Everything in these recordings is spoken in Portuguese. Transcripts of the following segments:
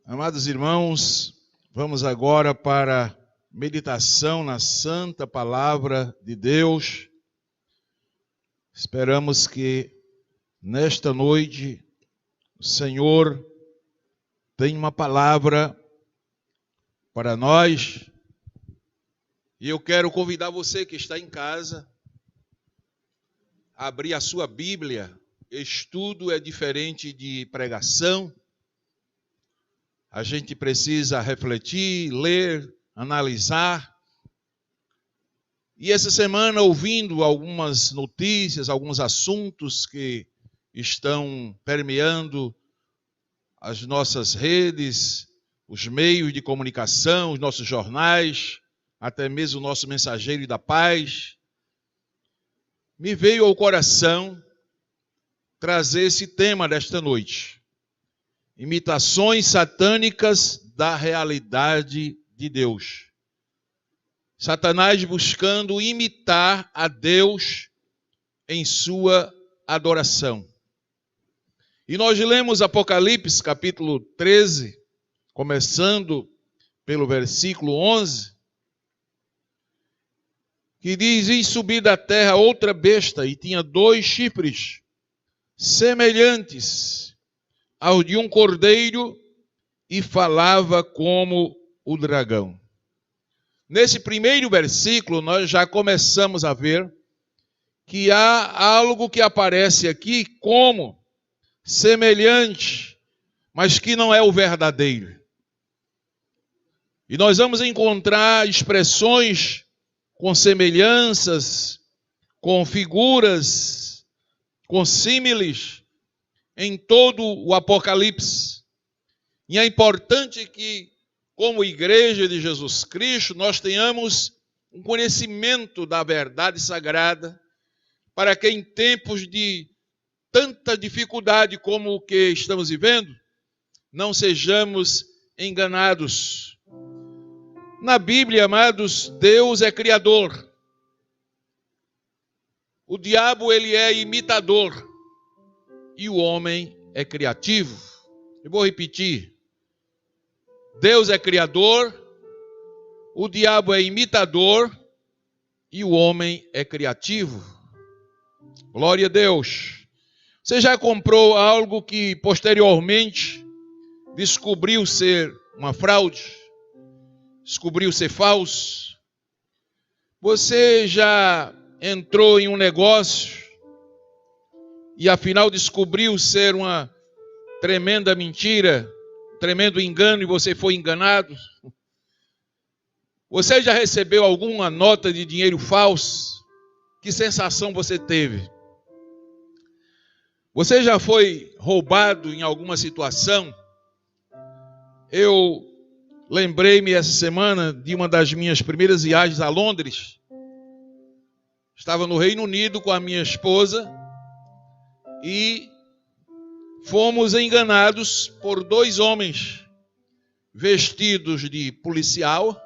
Amados irmãos, vamos agora para a meditação na Santa Palavra de Deus. Esperamos que nesta noite o Senhor tenha uma palavra para nós. E eu quero convidar você que está em casa a abrir a sua Bíblia. Estudo é diferente de pregação. A gente precisa refletir, ler, analisar. E essa semana, ouvindo algumas notícias, alguns assuntos que estão permeando as nossas redes, os meios de comunicação, os nossos jornais, até mesmo o nosso mensageiro da paz, me veio ao coração trazer esse tema desta noite. Imitações satânicas da realidade de Deus. Satanás buscando imitar a Deus em sua adoração. E nós lemos Apocalipse, capítulo 13, começando pelo versículo 11, que diz: E subi da terra outra besta, e tinha 2 chifres, semelhantes ao de um cordeiro, e falava como o dragão. Nesse primeiro versículo, nós já começamos a ver que há algo que aparece aqui como semelhante, mas que não é o verdadeiro. E nós vamos encontrar expressões com semelhanças, com figuras, com símiles, em todo o Apocalipse. E é importante que, como igreja de Jesus Cristo, nós tenhamos um conhecimento da verdade sagrada, para que em tempos de tanta dificuldade como o que estamos vivendo, não sejamos enganados. Na Bíblia, amados, Deus é criador. O diabo, ele é imitador. E o homem é criativo. Eu vou repetir. Deus é criador, o diabo é imitador e o homem é criativo. Glória a Deus. Você já comprou algo que posteriormente descobriu ser uma fraude? Descobriu ser falso? Você já entrou em um negócio e afinal descobriu ser uma tremenda mentira, tremendo engano, e você foi enganado? Você já recebeu alguma nota de dinheiro falso? Que sensação você teve? Você já foi roubado em alguma situação? Eu lembrei-me essa semana de uma das minhas primeiras viagens a Londres. Estava no Reino Unido com a minha esposa e fomos enganados por 2 homens vestidos de policial,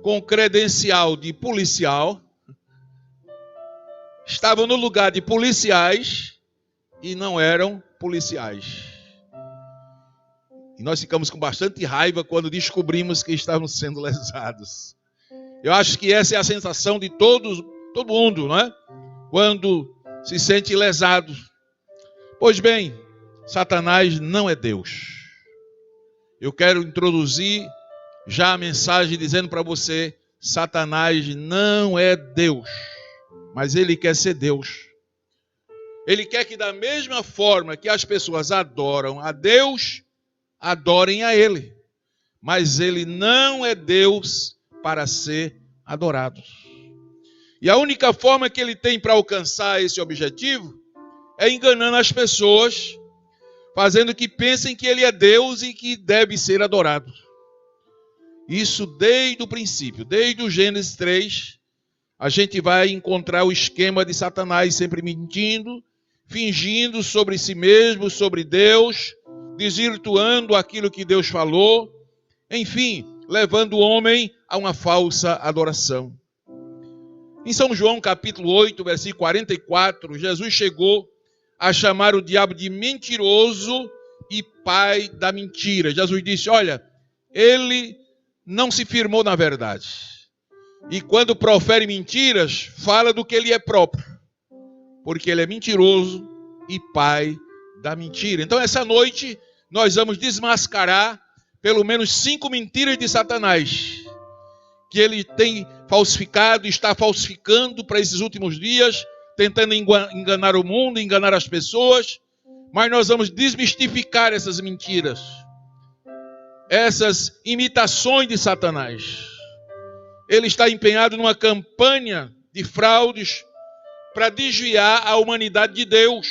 com credencial de policial. Estavam no lugar de policiais e não eram policiais. E nós ficamos com bastante raiva quando descobrimos que estávamos sendo lesados. Eu acho que essa é a sensação de todo mundo, não é? Quando se sente lesado. Pois bem, Satanás não é Deus. Eu quero introduzir já a mensagem dizendo para você: Satanás não é Deus, mas ele quer ser Deus. Ele quer que da mesma forma que as pessoas adoram a Deus, adorem a ele. Mas ele não é Deus para ser adorado. E a única forma que ele tem para alcançar esse objetivo é enganando as pessoas, fazendo que pensem que ele é Deus e que deve ser adorado. Isso desde o princípio, desde o Gênesis 3, a gente vai encontrar o esquema de Satanás sempre mentindo, fingindo sobre si mesmo, sobre Deus, desvirtuando aquilo que Deus falou, enfim, levando o homem a uma falsa adoração. Em São João capítulo 8, versículo 44, Jesus chegou a chamar o diabo de mentiroso e pai da mentira. Jesus disse, olha, ele não se firmou na verdade. E quando profere mentiras, fala do que ele é próprio. Porque ele é mentiroso e pai da mentira. Então essa noite nós vamos desmascarar pelo menos 5 mentiras de Satanás. Que ele tem falsificado, está falsificando para esses últimos dias, tentando enganar o mundo, enganar as pessoas. Mas nós vamos desmistificar essas mentiras. Essas imitações de Satanás. Ele está empenhado numa campanha de fraudes para desviar a humanidade de Deus.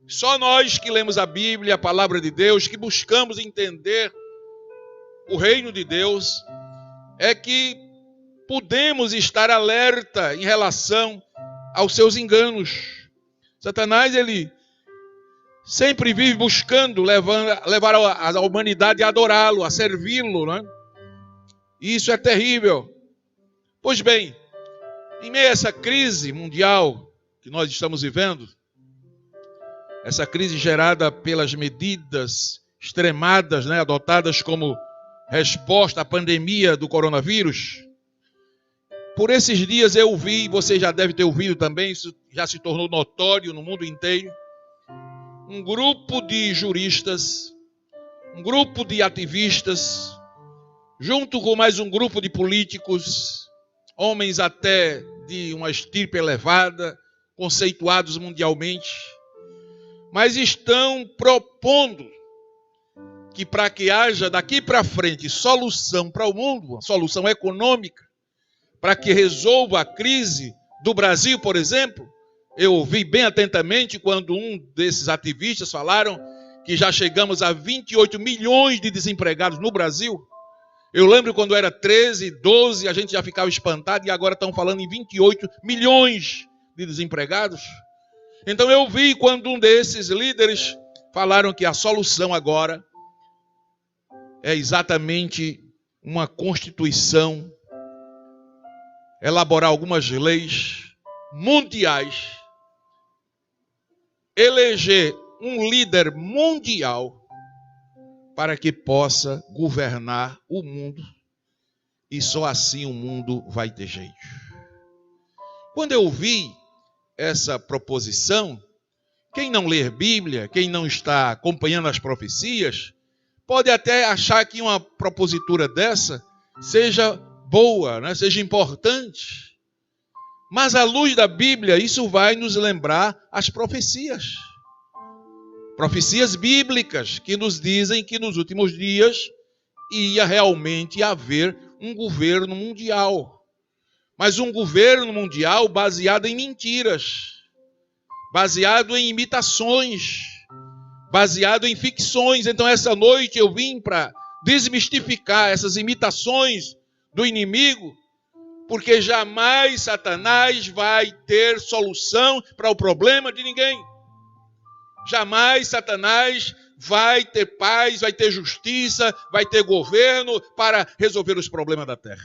Só nós que lemos a Bíblia, a palavra de Deus, que buscamos entender o reino de Deus, é que podemos estar alerta em relação aos seus enganos. Satanás, ele sempre vive buscando levar a humanidade a adorá-lo, a servi-lo, né? E isso é terrível. Pois bem, em meio a essa crise mundial que nós estamos vivendo, essa crise gerada pelas medidas extremadas, né, adotadas como resposta à pandemia do coronavírus, por esses dias eu vi, você já deve ter ouvido também, isso já se tornou notório no mundo inteiro, um grupo de juristas, um grupo de ativistas, junto com mais um grupo de políticos, homens até de uma estirpe elevada, conceituados mundialmente, mas estão propondo que para que haja daqui para frente solução para o mundo, solução econômica, para que resolva a crise do Brasil, por exemplo, eu ouvi bem atentamente quando um desses ativistas falaram que já chegamos a 28 milhões de desempregados no Brasil. Eu lembro quando era 13, 12, a gente já ficava espantado e agora estão falando em 28 milhões de desempregados. Então eu vi quando um desses líderes falaram que a solução agora é exatamente uma constituição, elaborar algumas leis mundiais, eleger um líder mundial para que possa governar o mundo, e só assim o mundo vai ter jeito. Quando eu vi essa proposição, quem não lê Bíblia, quem não está acompanhando as profecias, pode até achar que uma propositura dessa seja boa, né? Seja importante. Mas à luz da Bíblia, isso vai nos lembrar as profecias. Profecias bíblicas que nos dizem que nos últimos dias ia realmente haver um governo mundial. Mas um governo mundial baseado em mentiras, baseado em imitações, baseado em ficções. Então essa noite eu vim para desmistificar essas imitações do inimigo, porque jamais Satanás vai ter solução para o problema de ninguém. Jamais Satanás vai ter paz, vai ter justiça, vai ter governo para resolver os problemas da terra.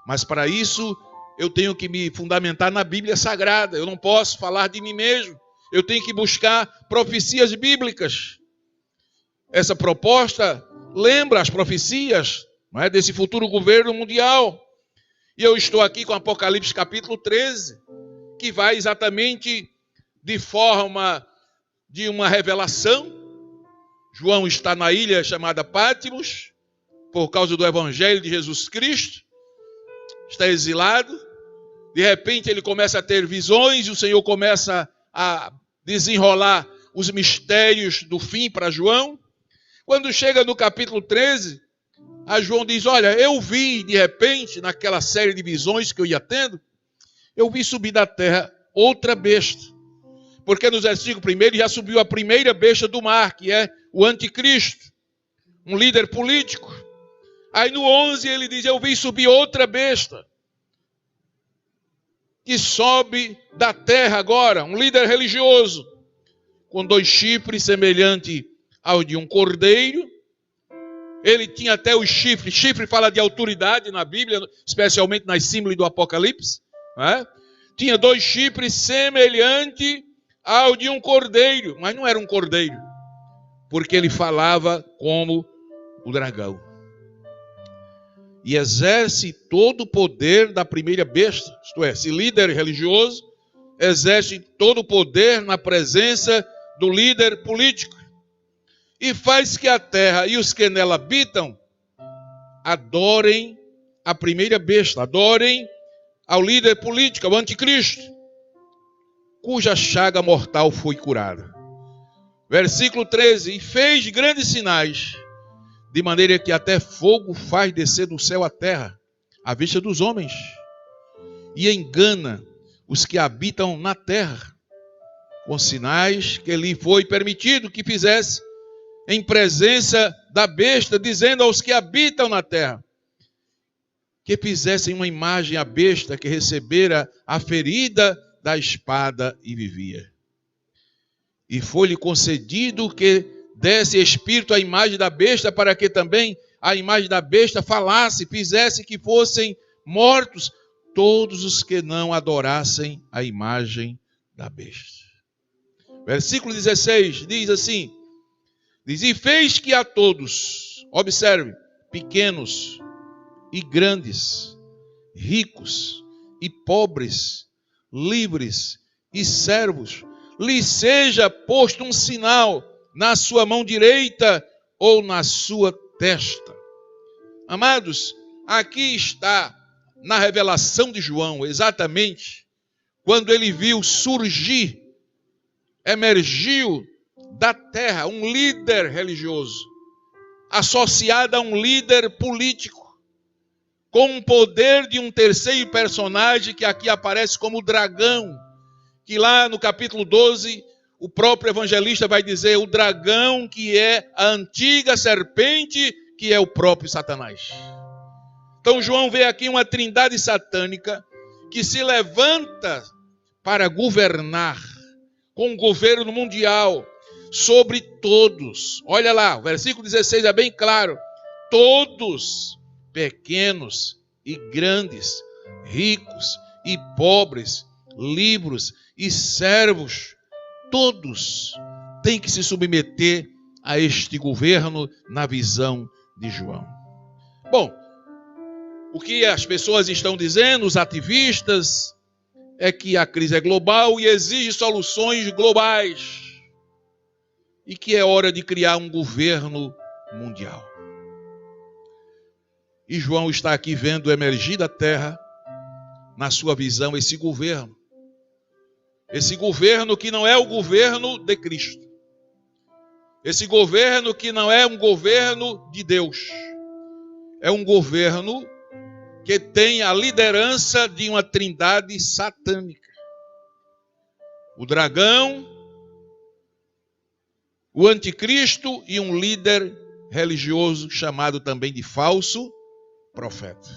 Mas para isso eu tenho que me fundamentar na Bíblia Sagrada. Eu não posso falar de mim mesmo. Eu tenho que buscar profecias bíblicas. Essa proposta lembra as profecias, não é, desse futuro governo mundial. E eu estou aqui com Apocalipse capítulo 13, que vai exatamente de forma de uma revelação. João está na ilha chamada Pátimos, por causa do Evangelho de Jesus Cristo. Está exilado. De repente ele começa a ter visões e o Senhor começa a desenrolar os mistérios do fim para João. Quando chega no capítulo 13, a João diz, olha, eu vi de repente, naquela série de visões que eu ia tendo, eu vi subir da terra outra besta. Porque no versículo 1 já subiu a primeira besta do mar, que é o anticristo, um líder político. Aí no 11 ele diz, eu vi subir outra besta, que sobe da terra agora, um líder religioso, com 2 chifres semelhante ao de um cordeiro. Ele tinha até os chifres. Chifre fala de autoridade na Bíblia, especialmente nas símbolos do Apocalipse. Né? Tinha 2 chifres semelhante ao de um cordeiro, mas não era um cordeiro. porque ele falava como o dragão. E exerce todo o poder da primeira besta, isto é, esse líder religioso exerce todo o poder na presença do líder político e faz que a terra e os que nela habitam adorem a primeira besta, adorem ao líder político, ao anticristo, cuja chaga mortal foi curada. Versículo 13, e fez grandes sinais, de maneira que até fogo faz descer do céu à terra, à vista dos homens, e engana os que habitam na terra, com sinais que lhe foi permitido que fizesse em presença da besta, dizendo aos que habitam na terra, que fizessem uma imagem à besta que recebera a ferida da espada e vivia. E foi-lhe concedido que desse espírito à imagem da besta, para que também a imagem da besta falasse, fizesse que fossem mortos todos os que não adorassem a imagem da besta. Versículo 16 diz assim, e fez que a todos, observe, pequenos e grandes, ricos e pobres, livres e servos, lhe seja posto um sinal na sua mão direita ou na sua testa. Amados, aqui está na revelação de João, exatamente quando ele viu surgir, emergiu da terra um líder religioso, associado a um líder político, com o poder de um terceiro personagem que aqui aparece como o dragão, que lá no capítulo 12, o próprio evangelista vai dizer, o dragão que é a antiga serpente, que é o próprio Satanás. Então João vê aqui uma trindade satânica que se levanta para governar com um governo mundial sobre todos. Olha lá, o versículo 16 é bem claro. Todos, pequenos e grandes, ricos e pobres, livres e servos, todos têm que se submeter a este governo na visão de João. Bom, o que as pessoas estão dizendo, os ativistas, é que a crise é global e exige soluções globais. E que é hora de criar um governo mundial. E João está aqui vendo emergir da terra, na sua visão, esse governo. Esse governo que não é o governo de Cristo. Esse governo que não é um governo de Deus. É um governo que tem a liderança de uma trindade satânica. O dragão, o anticristo e um líder religioso chamado também de falso profeta.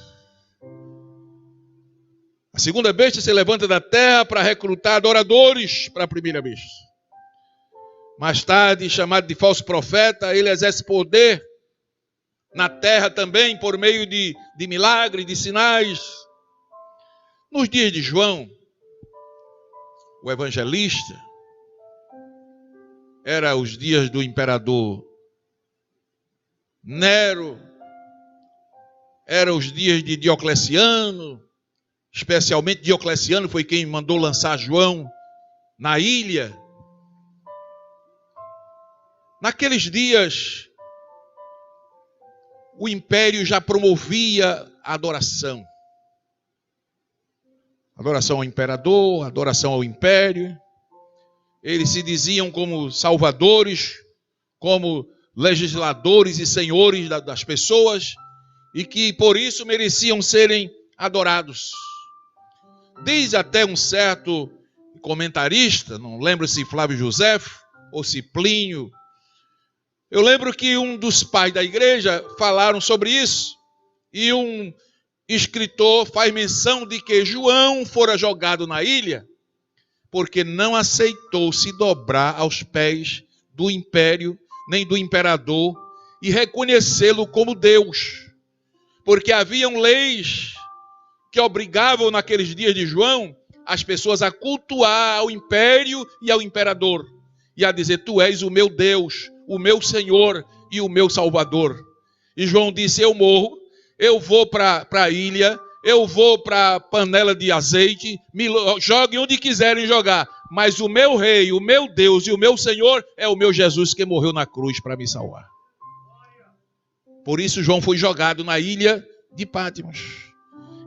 A segunda besta se levanta da terra para recrutar adoradores para a primeira besta. Mais tarde, chamado de falso profeta, ele exerce poder na terra também por meio de milagres, de sinais. Nos dias de João, o evangelista, era os dias do imperador Nero, era os dias de Diocleciano, especialmente Diocleciano foi quem mandou lançar João na ilha. Naqueles dias, o império já promovia a adoração. Adoração ao imperador, adoração ao império. Eles se diziam como salvadores, como legisladores e senhores das pessoas, e que por isso mereciam serem adorados. Diz até um certo comentarista, não lembro se Flávio Joséfo ou se Plínio, eu lembro que um dos pais da igreja falaram sobre isso, e um escritor faz menção de que João fora jogado na ilha, porque não aceitou se dobrar aos pés do império, nem do imperador, e reconhecê-lo como Deus. Porque haviam leis que obrigavam naqueles dias de João as pessoas a cultuar ao império e ao imperador, e a dizer, tu és o meu Deus, o meu Senhor e o meu Salvador. E João disse, eu morro, eu vou para a ilha, eu vou para a panela de azeite, me joguem onde quiserem jogar, mas o meu rei, o meu Deus e o meu Senhor é o meu Jesus que morreu na cruz para me salvar. Por isso João foi jogado na ilha de Patmos.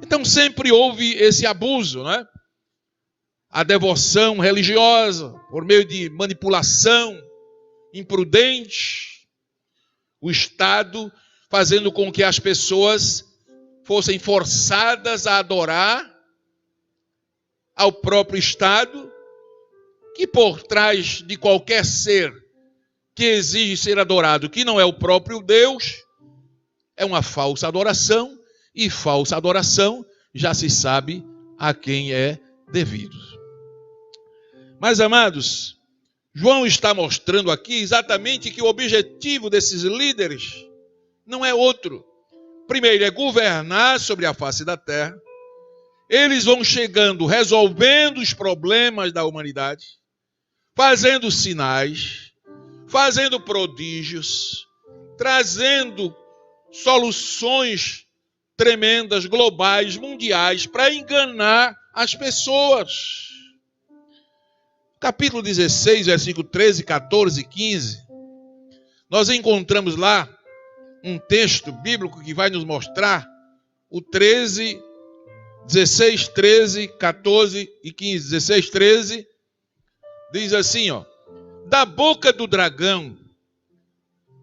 Então sempre houve esse abuso, né? A devoção religiosa, por meio de manipulação imprudente, o Estado fazendo com que as pessoas fossem forçadas a adorar ao próprio Estado, que por trás de qualquer ser que exige ser adorado, que não é o próprio Deus, é uma falsa adoração, e falsa adoração já se sabe a quem é devido. Mas, amados, João está mostrando aqui exatamente que o objetivo desses líderes não é outro. Primeiro, é governar sobre a face da terra. Eles vão chegando, resolvendo os problemas da humanidade, fazendo sinais, fazendo prodígios, trazendo soluções tremendas, globais, mundiais, para enganar as pessoas. Capítulo 16, versículo 13, 14 e 15, nós encontramos lá um texto bíblico que vai nos mostrar o 16, 13, 14 e 15. 16, 13, diz assim, ó. Da boca do dragão,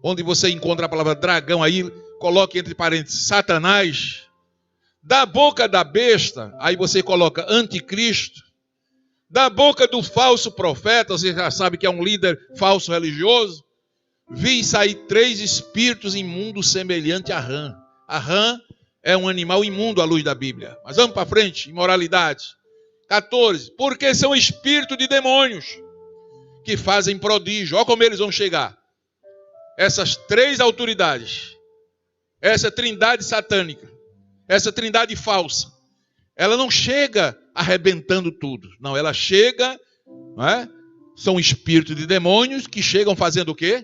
onde você encontra a palavra dragão aí, coloque entre parênteses Satanás. Da boca da besta, aí você coloca anticristo. Da boca do falso profeta, você já sabe que é um líder falso religioso, vi sair 3 espíritos imundos semelhante a rã. A rã é um animal imundo à luz da Bíblia. Mas vamos para frente, imoralidade. 14, porque são espíritos de demônios que fazem prodígio. Olha como eles vão chegar. Essas 3 autoridades, essa trindade satânica, essa trindade falsa, ela não chega arrebentando tudo. Não, ela chega, não é? São espíritos de demônios que chegam fazendo o quê?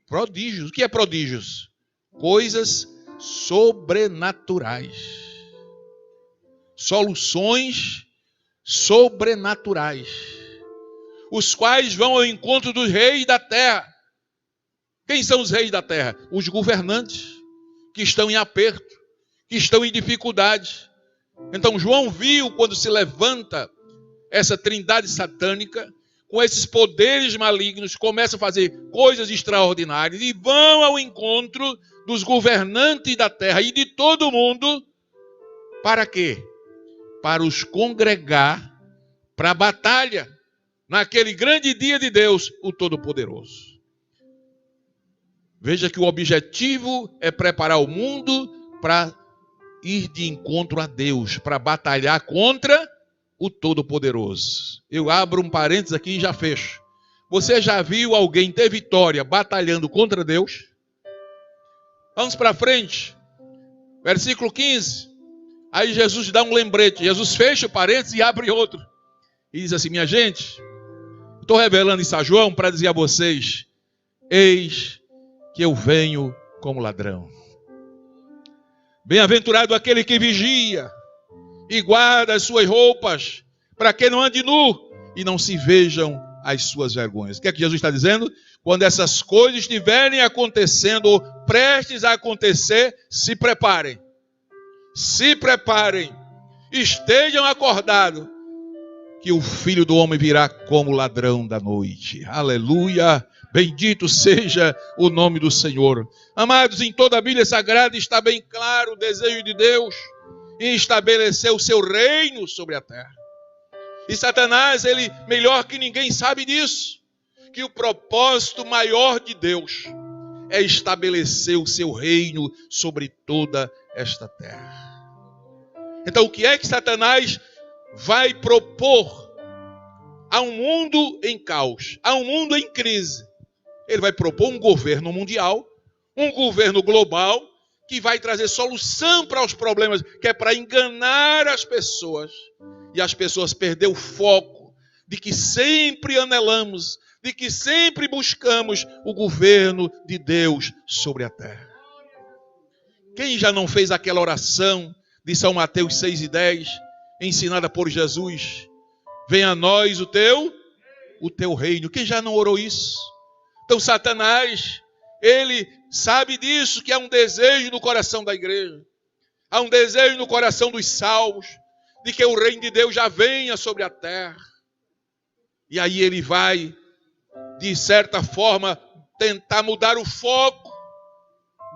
Prodígios. O que é prodígios? Coisas sobrenaturais. Soluções sobrenaturais. Os quais vão ao encontro dos reis da terra. Quem são os reis da terra? Os governantes que estão em aperto, que estão em dificuldade. Então João viu quando se levanta essa trindade satânica, com esses poderes malignos, começam a fazer coisas extraordinárias e vão ao encontro dos governantes da terra e de todo mundo. Para quê? Para os congregar para a batalha, naquele grande dia de Deus, o Todo-Poderoso. Veja que o objetivo é preparar o mundo para ir de encontro a Deus, para batalhar contra o Todo-Poderoso. Eu abro um parênteses aqui e já fecho. Você já viu alguém ter vitória batalhando contra Deus? Vamos para frente. Versículo 15. Aí Jesus dá um lembrete. Jesus fecha o parênteses e abre outro. E diz assim, minha gente, estou revelando isso a João para dizer a vocês, eis que eu venho como ladrão. Bem-aventurado aquele que vigia e guarda as suas roupas, para que não ande nu e não se vejam as suas vergonhas. O que é que Jesus está dizendo? Quando essas coisas estiverem acontecendo ou prestes a acontecer, se preparem. Se preparem. Estejam acordados que o Filho do Homem virá como ladrão da noite. Aleluia! Bendito seja o nome do Senhor. Amados, em toda a Bíblia Sagrada está bem claro o desejo de Deus em estabelecer o seu reino sobre a terra. E Satanás, ele melhor que ninguém sabe disso, que o propósito maior de Deus é estabelecer o seu reino sobre toda esta terra. Então, o que é que Satanás vai propor a um mundo em caos, a um mundo em crise? Ele vai propor um governo mundial, um governo global, que vai trazer solução para os problemas, que é para enganar as pessoas. E as pessoas perder o foco de que sempre anelamos, de que sempre buscamos o governo de Deus sobre a terra. Quem já não fez aquela oração de São Mateus 6:10, ensinada por Jesus? Venha a nós o teu reino. Quem já não orou isso? Então Satanás, ele sabe disso, que há um desejo no coração da igreja. Há um desejo no coração dos salvos, de que o reino de Deus já venha sobre a terra. E aí ele vai, de certa forma, tentar mudar o foco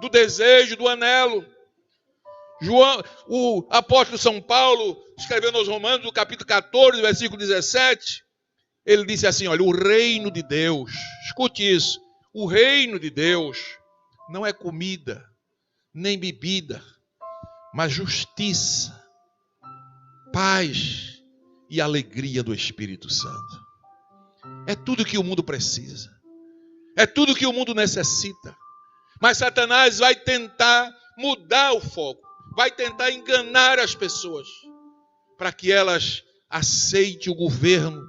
do desejo, do anelo. O apóstolo São Paulo, escrevendo aos Romanos, no capítulo 14, versículo 17, ele disse assim, olha, o reino de Deus, escute isso, o reino de Deus não é comida, nem bebida, mas justiça, paz e alegria do Espírito Santo. É tudo que o mundo precisa. É tudo que o mundo necessita. Mas Satanás vai tentar mudar o foco. Vai tentar enganar as pessoas. Para que elas aceitem o governo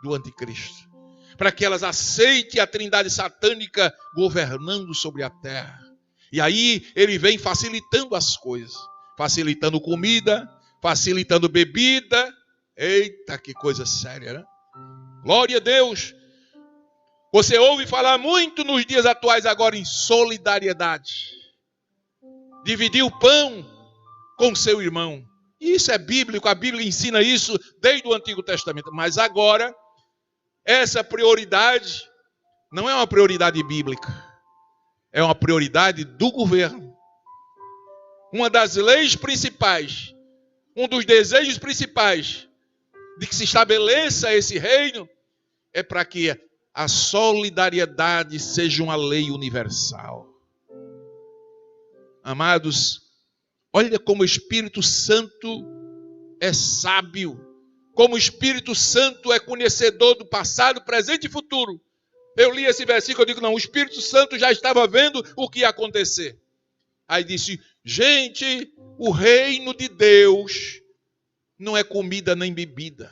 do anticristo. Para que elas aceitem a trindade satânica governando sobre a terra. E aí ele vem facilitando as coisas. Facilitando comida, facilitando bebida. Eita, que coisa séria, né? Glória a Deus. Você ouve falar muito nos dias atuais agora em solidariedade. Dividir o pão com seu irmão. Isso é bíblico, a Bíblia ensina isso desde o Antigo Testamento. Mas agora, essa prioridade não é uma prioridade bíblica. É uma prioridade do governo. Uma das leis principais, um dos desejos principais de que se estabeleça esse reino é para que a solidariedade seja uma lei universal. Amados, olha como o Espírito Santo é sábio, como o Espírito Santo é conhecedor do passado, presente e futuro. Eu li esse versículo, eu digo, não, o Espírito Santo já estava vendo o que ia acontecer. Aí disse, gente, o reino de Deus não é comida nem bebida.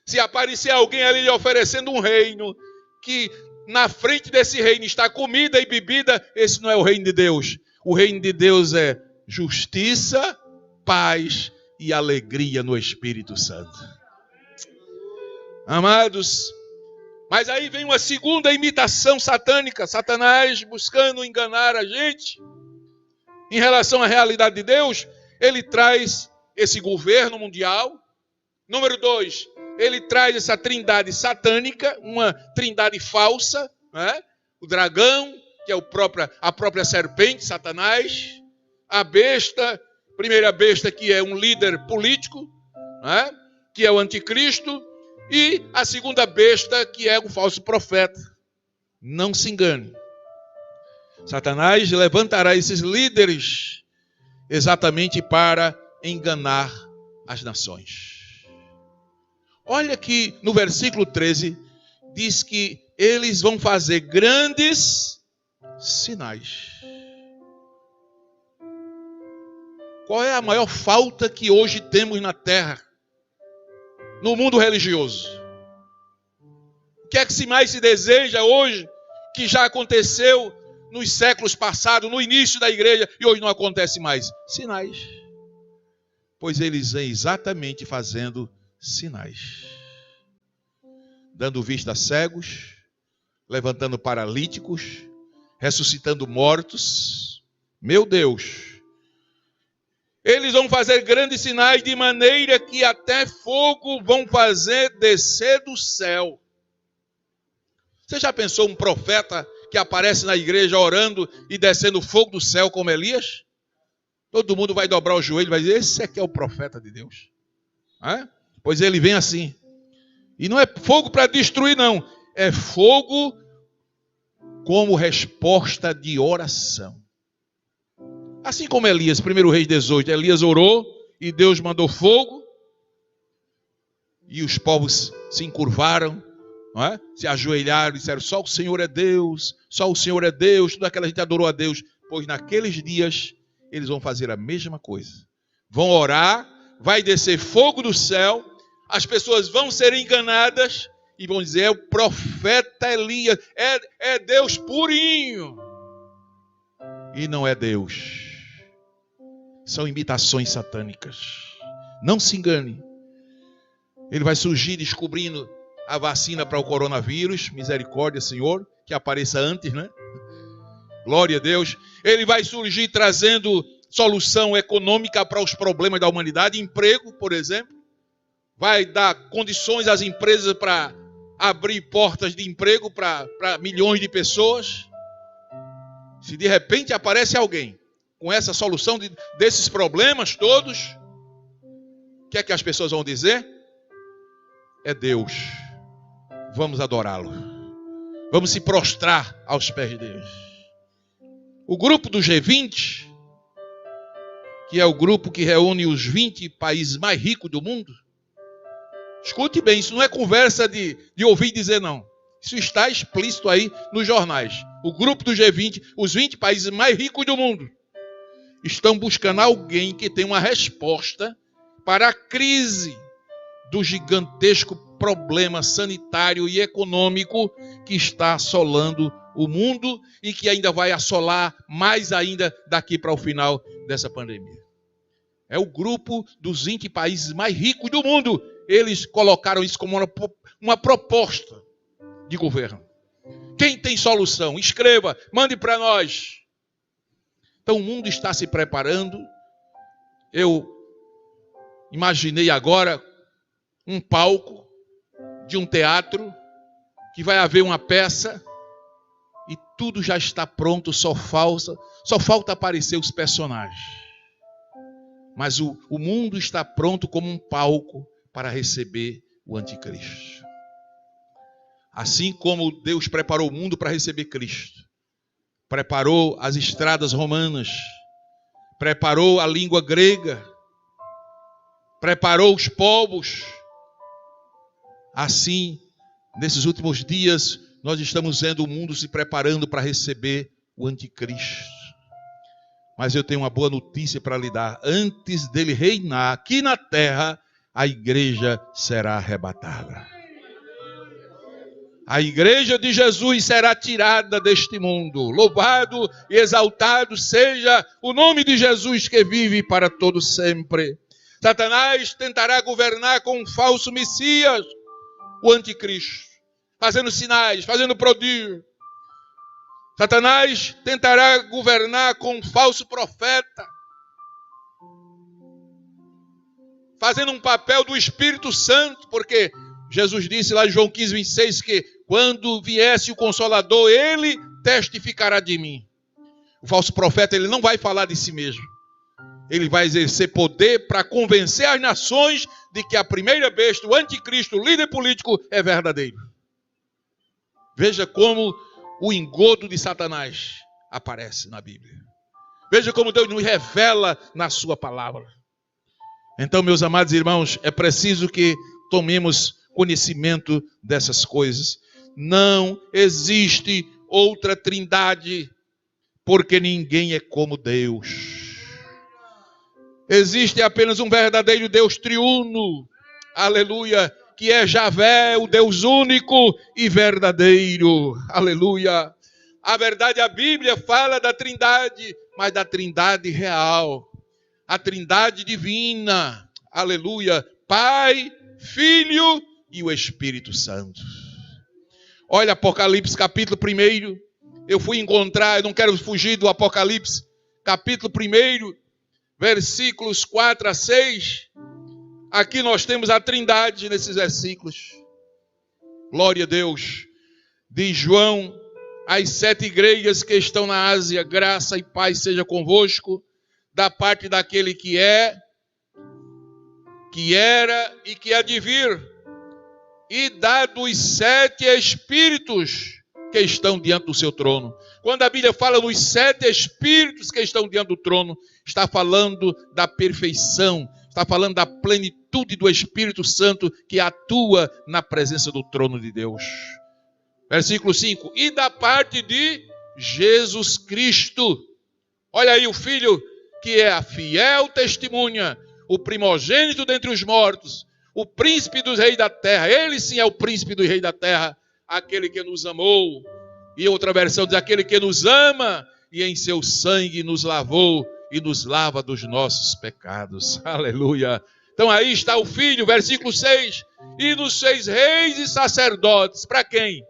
Se aparecer alguém ali lhe oferecendo um reino, que na frente desse reino está comida e bebida, esse não é o reino de Deus. O reino de Deus é justiça, paz e alegria no Espírito Santo. Amados, mas aí vem uma segunda imitação satânica, Satanás buscando enganar a gente. Em relação à realidade de Deus, ele traz esse governo mundial. Número 2, ele traz essa trindade satânica, uma trindade falsa, né? O dragão, que é a própria serpente, Satanás, a besta, primeira besta que é um líder político, né? Que é o anticristo, e a segunda besta que é o falso profeta. Não se engane. Satanás levantará esses líderes exatamente para enganar as nações. Olha que no versículo 13 diz que eles vão fazer grandes sinais. Qual é a maior falta que hoje temos na terra? No mundo religioso? O que é que mais se deseja hoje que já aconteceu nos séculos passados, no início da igreja, e hoje não acontece mais? Sinais. Pois eles vêm exatamente fazendo sinais. Dando vista a cegos, levantando paralíticos, ressuscitando mortos. Meu Deus! Eles vão fazer grandes sinais de maneira que até fogo vão fazer descer do céu. Você já pensou um profeta que aparece na igreja orando e descendo fogo do céu como Elias? Todo mundo vai dobrar o joelho e vai dizer, esse aqui é o profeta de Deus. Pois ele vem assim. E não é fogo para destruir, não. É fogo como resposta de oração. Assim como Elias, 1 Reis 18, Elias orou e Deus mandou fogo. E os povos se encurvaram, não é? Se ajoelharam e disseram, só o Senhor é Deus, só o Senhor é Deus. Toda aquela gente adorou a Deus. Pois naqueles dias eles vão fazer a mesma coisa. Vão orar, vai descer fogo do céu, as pessoas vão ser enganadas e vão dizer, é o profeta Elias, é Deus purinho. E não é Deus. São imitações satânicas. Não se engane. Ele vai surgir descobrindo a vacina para o coronavírus. Misericórdia, Senhor, que apareça antes, né? Glória a Deus. Ele vai surgir trazendo solução econômica para os problemas da humanidade. Emprego, por exemplo. Vai dar condições às empresas para abrir portas de emprego para milhões de pessoas. Se de repente aparece alguém com essa solução desses problemas todos, o que é que as pessoas vão dizer? É Deus. Vamos adorá-lo. Vamos se prostrar aos pés de Deus. O grupo do G20, que é o grupo que reúne os 20 países mais ricos do mundo, escute bem, isso não é conversa de ouvir dizer não. Isso está explícito aí nos jornais. O grupo do G20, os 20 países mais ricos do mundo, estão buscando alguém que tenha uma resposta para a crise do gigantesco problema sanitário e econômico que está assolando o mundo e que ainda vai assolar mais ainda daqui para o final dessa pandemia. É o grupo dos 20 países mais ricos do mundo. Eles colocaram isso como uma proposta de governo. Quem tem solução? Escreva, mande para nós. Então o mundo está se preparando. Eu imaginei agora um palco de um teatro que vai haver uma peça e tudo já está pronto, só falta aparecer os personagens. Mas o mundo está pronto como um palco para receber o anticristo. Assim como Deus preparou o mundo para receber Cristo, preparou as estradas romanas, preparou a língua grega, preparou os povos. Assim, nesses últimos dias, nós estamos vendo o mundo se preparando para receber o anticristo. Mas eu tenho uma boa notícia para lhe dar. Antes dele reinar aqui na terra, a igreja será arrebatada. A igreja de Jesus será tirada deste mundo. Louvado e exaltado seja o nome de Jesus que vive para todo sempre. Satanás tentará governar com um falso Messias, o anticristo, fazendo sinais, fazendo prodígio. Satanás tentará governar com um falso profeta, fazendo um papel do Espírito Santo, porque Jesus disse lá em João 15, 26, que quando viesse o Consolador, ele testificará de mim. O falso profeta, ele não vai falar de si mesmo. Ele vai exercer poder para convencer as nações de que a primeira besta, o anticristo, o líder político, é verdadeiro. Veja como o engodo de Satanás aparece na Bíblia. Veja como Deus nos revela na sua palavra. Então, meus amados irmãos, é preciso que tomemos conhecimento dessas coisas. Não existe outra trindade, porque ninguém é como Deus. Existe apenas um verdadeiro Deus triuno, aleluia, que é Javé, o Deus único e verdadeiro, aleluia. A verdade, a Bíblia fala da trindade, mas da trindade real, a trindade divina, aleluia, Pai, Filho e o Espírito Santo. Olha Apocalipse capítulo 1, eu fui encontrar, eu não quero fugir do Apocalipse, capítulo 1, versículos 4 a 6, aqui nós temos a trindade nesses versículos. Glória a Deus. Diz João, às 7 igrejas que estão na Ásia, graça e paz seja convosco, da parte daquele que é, que era e que há de vir, e da dos 7 espíritos que estão diante do seu trono. Quando a Bíblia fala dos 7 espíritos que estão diante do trono, está falando da perfeição, está falando da plenitude do Espírito Santo que atua na presença do trono de Deus. Versículo 5, e da parte de Jesus Cristo. Olha aí o Filho que é a fiel testemunha, o primogênito dentre os mortos, o príncipe dos reis da terra. Ele sim é o príncipe dos reis da terra, aquele que nos amou. E outra versão diz, aquele que nos ama e em seu sangue nos lavou e nos lava dos nossos pecados. Aleluia. Então aí está o Filho, versículo 6. E nos fez reis e sacerdotes. Para quem?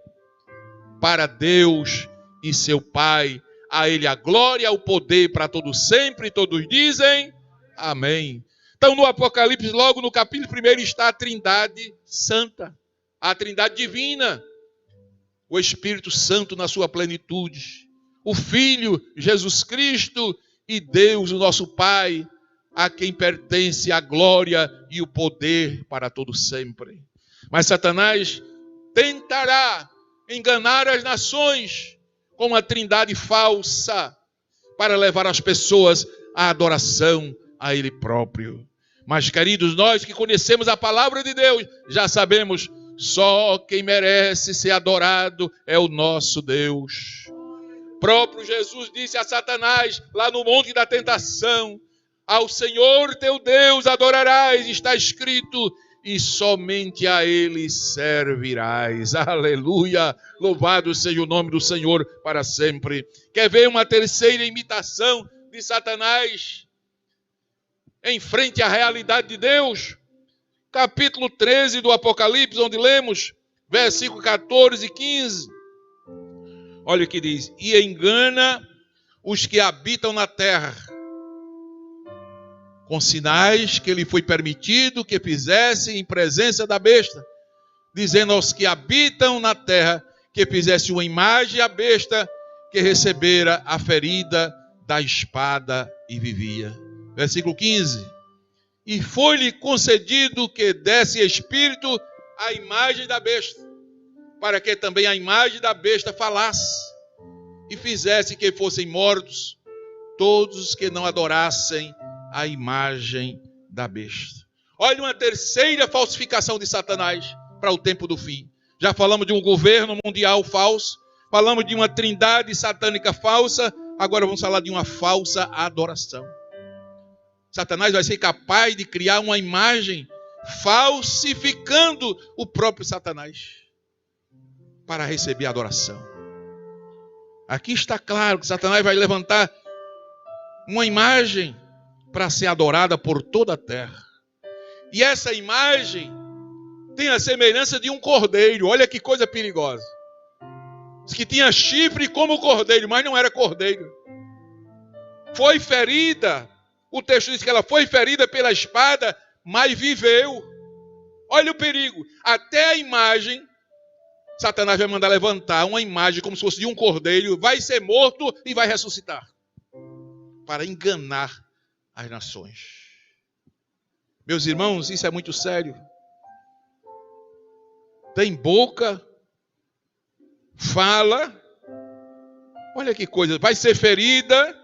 Para Deus e seu Pai. A Ele a glória, o poder para todos sempre. Todos dizem amém. Então no Apocalipse, logo no capítulo 1, está a Trindade Santa. A Trindade Divina. O Espírito Santo na sua plenitude. O Filho, Jesus Cristo, e Deus, o nosso Pai, a quem pertence a glória e o poder para todo sempre. Mas Satanás tentará enganar as nações com uma trindade falsa para levar as pessoas à adoração a Ele próprio. Mas, queridos, nós que conhecemos a palavra de Deus, já sabemos, só quem merece ser adorado é o nosso Deus. O próprio Jesus disse a Satanás, lá no monte da tentação, ao Senhor teu Deus adorarás, está escrito, e somente a Ele servirás. Aleluia! Louvado seja o nome do Senhor para sempre. Quer ver uma terceira imitação de Satanás em frente à realidade de Deus? Capítulo 13 do Apocalipse, onde lemos, versículo 14 e 15. Olha o que diz. E engana os que habitam na terra, com sinais que lhe foi permitido que fizesse em presença da besta, dizendo aos que habitam na terra que fizesse uma imagem à besta que recebera a ferida da espada e vivia. Versículo 15. E foi-lhe concedido que desse espírito à imagem da besta, para que também a imagem da besta falasse, e fizesse que fossem mortos todos os que não adorassem a imagem da besta. Olha uma terceira falsificação de Satanás para o tempo do fim. Já falamos de um governo mundial falso, falamos de uma trindade satânica falsa, agora vamos falar de uma falsa adoração. Satanás vai ser capaz de criar uma imagem falsificando o próprio Satanás para receber adoração. Aqui está claro que Satanás vai levantar uma imagem para ser adorada por toda a terra. E essa imagem tem a semelhança de um cordeiro. Olha que coisa perigosa. Diz que tinha chifre como cordeiro, mas não era cordeiro. Foi ferida. O texto diz que ela foi ferida pela espada, mas viveu. Olha o perigo. Até a imagem, Satanás vai mandar levantar uma imagem como se fosse de um cordeiro, vai ser morto e vai ressuscitar. Para enganar as nações. Meus irmãos, isso é muito sério. Tem boca, fala, olha que coisa, vai ser ferida.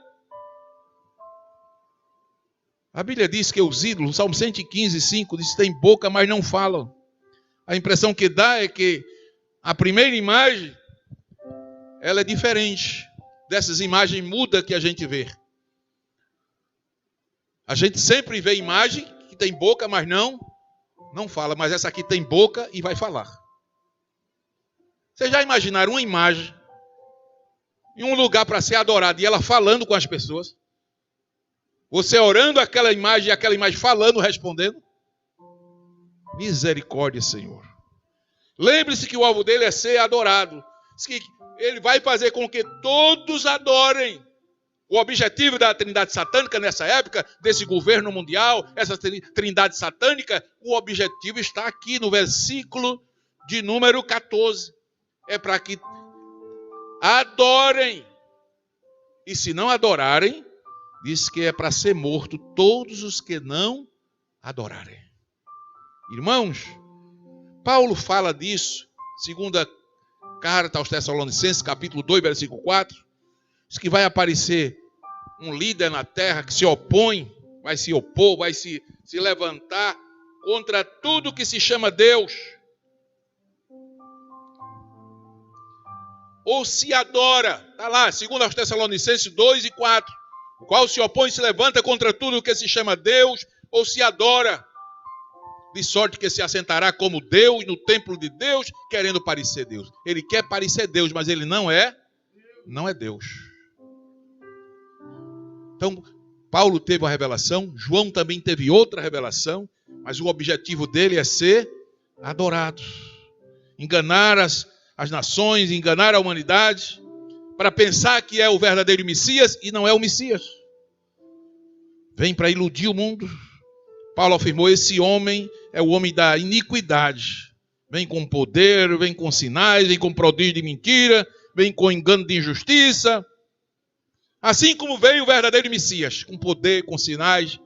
A Bíblia diz que os ídolos, Salmo 115, 5, diz que tem boca, mas não falam. A impressão que dá é que a primeira imagem, ela é diferente dessas imagens mudas que a gente vê. A gente sempre vê imagem que tem boca, mas não fala. Mas essa aqui tem boca e vai falar. Vocês já imaginaram uma imagem em um lugar para ser adorado e ela falando com as pessoas? Você orando aquela imagem e aquela imagem falando, respondendo? Misericórdia, Senhor. Lembre-se que o alvo dele é ser adorado. Diz que ele vai fazer com que todos adorem. O objetivo da trindade satânica nessa época, desse governo mundial, essa trindade satânica, o objetivo está aqui no versículo de número 14. É para que adorem. E se não adorarem, diz que é para ser morto todos os que não adorarem. Irmãos, Paulo fala disso, segunda carta aos Tessalonicenses, capítulo 2, versículo 4. Diz que vai aparecer um líder na terra que se opõe, vai se opor, vai se levantar contra tudo que se chama Deus. Ou se adora, está lá, segundo aos Tessalonicenses 2 e 4. O qual se opõe e se levanta contra tudo que se chama Deus, ou se adora. de sorte que se assentará como Deus no templo de Deus, querendo parecer Deus. Ele quer parecer Deus, mas ele não é Deus. Então, Paulo teve uma revelação, João também teve outra revelação, mas o objetivo dele é ser adorado. Enganar as nações, enganar a humanidade, para pensar que é o verdadeiro Messias e não é o Messias. Vem para iludir o mundo. Paulo afirmou, esse homem é o homem da iniquidade. Vem com poder, vem com sinais, vem com prodígio de mentira, vem com engano de injustiça. Assim como veio o verdadeiro Messias, com poder, com sinais,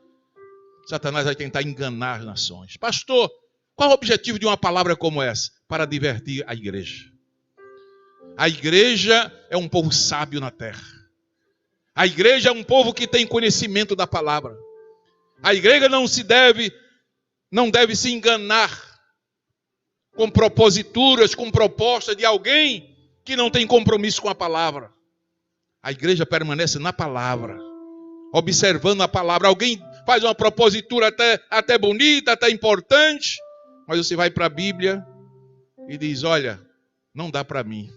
Satanás vai tentar enganar as nações. Pastor, qual o objetivo de uma palavra como essa? Para divertir a igreja. A igreja é um povo sábio na terra. A igreja é um povo que tem conhecimento da palavra. A igreja não deve se enganar com proposituras, com propostas de alguém que não tem compromisso com a palavra. A igreja permanece na palavra, observando a palavra. Alguém faz uma propositura até bonita, até importante, mas você vai para a Bíblia e diz, olha, não dá para mim.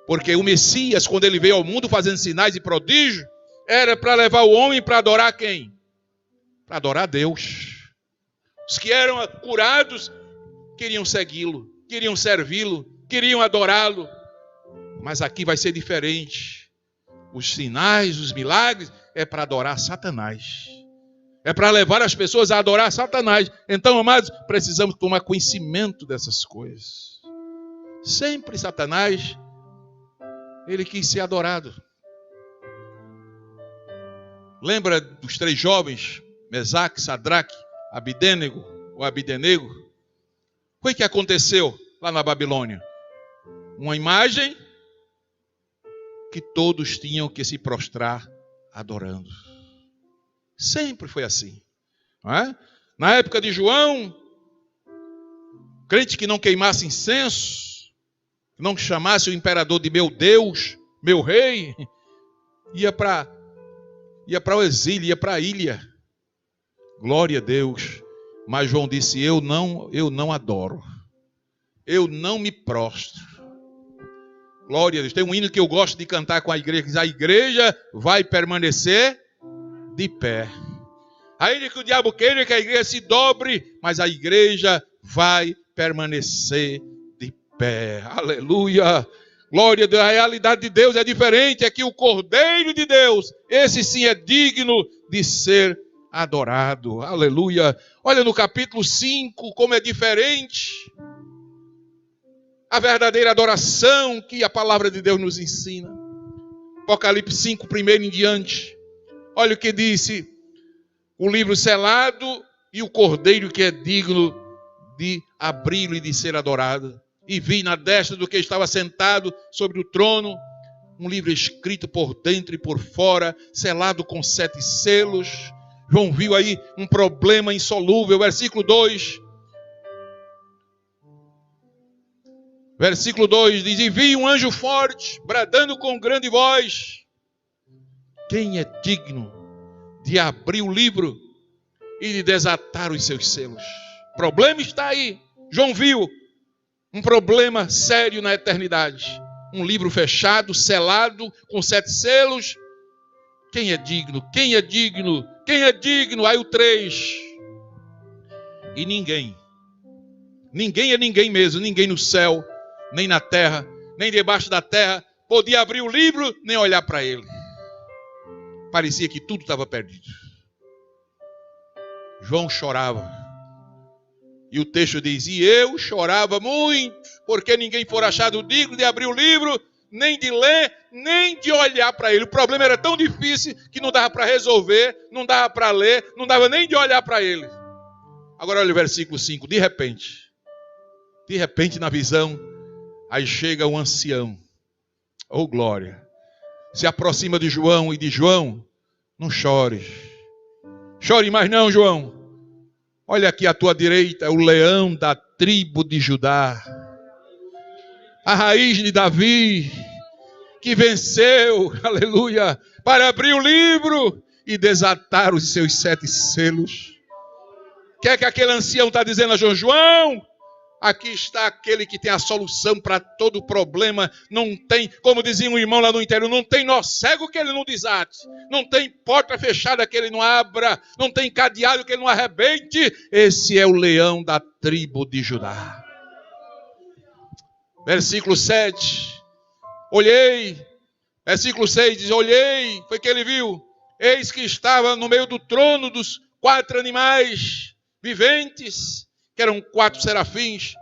Porque o Messias, quando ele veio ao mundo fazendo sinais e prodígios, era para levar o homem para adorar quem? Para adorar a Deus. Os que eram curados queriam segui-lo, queriam servi-lo, queriam adorá-lo. Mas aqui vai ser diferente. Os sinais, os milagres, é para adorar Satanás. É para levar as pessoas a adorar Satanás. Então, amados, precisamos tomar conhecimento dessas coisas. Sempre Satanás, ele quis ser adorado. Lembra dos 3 jovens, Mesaque, Sadraque, Abidênego? O que aconteceu lá na Babilônia? Uma imagem que todos tinham que se prostrar adorando. Sempre foi assim. Não é? Na época de João, crente que não queimasse incenso, não chamasse o imperador de meu Deus, meu rei, ia para o exílio, ia para a ilha. Glória a Deus. Mas João disse, eu não adoro. Eu não me prostro. Glória a Deus. Tem um hino que eu gosto de cantar com a igreja, que diz, a igreja vai permanecer de pé. Ainda que o diabo queira que a igreja se dobre, mas a igreja vai permanecer de pé. Aleluia. Glória a Deus. A realidade de Deus é diferente. É que o Cordeiro de Deus, esse sim é digno de ser adorado. Aleluia. Olha no capítulo 5 como é diferente a verdadeira adoração que a palavra de Deus nos ensina. Apocalipse 5, primeiro em diante. Olha o que disse: o livro selado e o cordeiro que é digno de abri-lo e de ser adorado. E vi na destra do que estava sentado sobre o trono um livro escrito por dentro e por fora, selado com 7 selos. João viu aí um problema insolúvel. Versículo 2. Versículo 2 diz: e vi um anjo forte, bradando com grande voz: quem é digno de abrir o livro e de desatar os seus selos? O problema está aí. João viu um problema sério na eternidade. Um livro fechado, selado, com 7 selos. Quem é digno? Quem é digno? Quem é digno? Aí o 3. E ninguém. Ninguém é ninguém mesmo. Ninguém no céu, nem na terra, nem debaixo da terra podia abrir o livro, nem olhar para ele. Parecia que tudo estava perdido. João chorava. E o texto diz: e eu chorava muito, porque ninguém for achado digno de abrir o livro, nem de ler, nem de olhar para ele. O problema era tão difícil que não dava para resolver, não dava para ler, não dava nem de olhar para ele. Agora olha o versículo 5. De repente na visão, aí chega um ancião. Oh glória! Se aproxima de João e diz: João, não chores. Chore mais não, João. Olha aqui à tua direita, o leão da tribo de Judá, a raiz de Davi, que venceu, aleluia, para abrir o livro e desatar os seus 7 selos. O que é que aquele ancião está dizendo a João? João, aqui está aquele que tem a solução para todo problema. Não tem, como dizia um irmão lá no interior, não tem nó cego que ele não desate. Não tem porta fechada que ele não abra. Não tem cadeado que ele não arrebente. Esse é o leão da tribo de Judá. Versículo 7. Olhei. Versículo 6 diz, olhei. Foi que ele viu. Eis que estava no meio do trono dos 4 animais viventes, que eram 4 serafins,